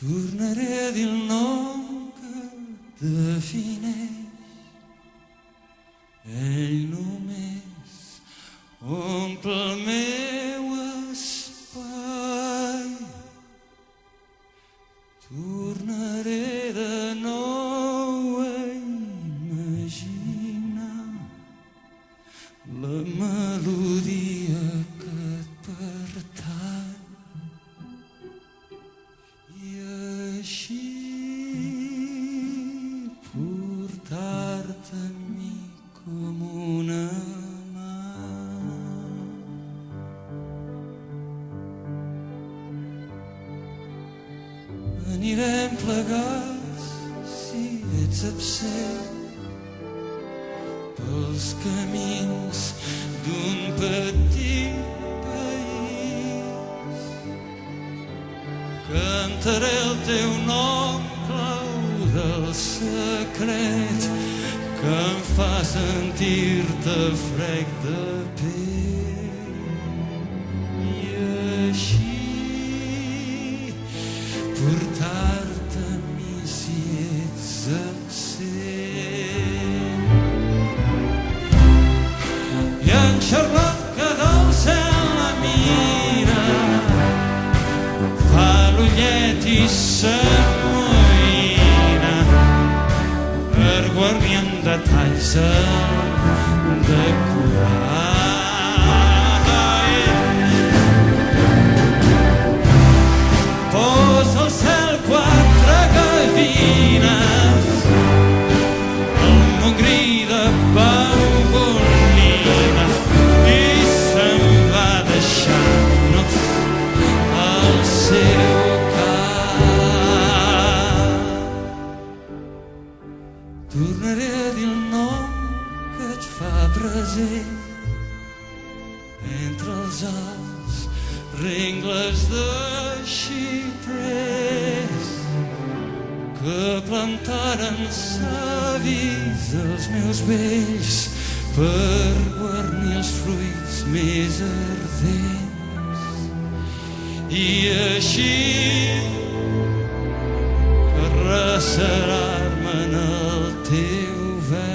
Tornaré a dir el nom que defineix. Ell només omple el meu espai. Tornaré de nou a imaginar la melodia que et pertany. I així portar-te amb mi com una mà. Anirem plegats si ets absent pels camins d'un petit país. Cantaré el teu nom, clau del secret que em fa sentir-te frec de pell. I així portar-te amb mi si ets absent. I en Charlotte que del cel la mira fa l'ullet i s'amoïna per guarnir en detalls el decorar. Posa al cel 4 gavines, el Montgrí de bambolina, i se'n va deixant-nos el seu cap. Tornaré a dir el nom que et fa present entre els alts rengles de xiprers que plantaren savis els meus vells per guarnir els fruits més ardents. I així per recerar-me en el teu vent.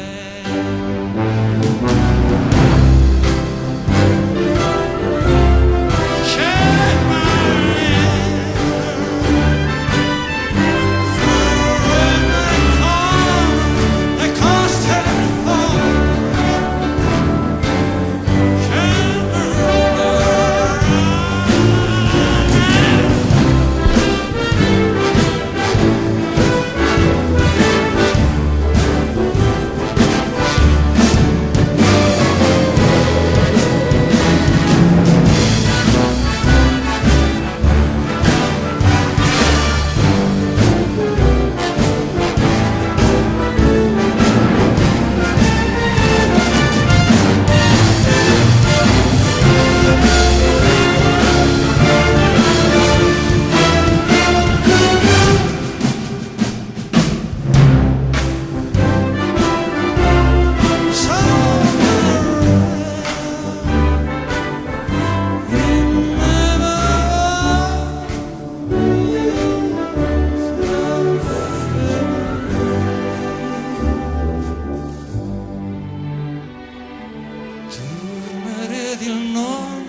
Tornaré a dir el nom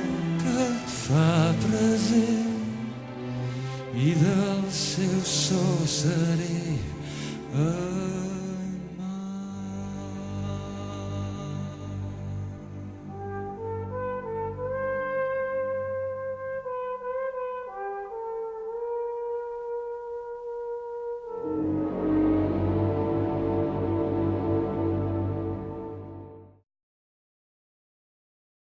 que et fa present i del seu so seré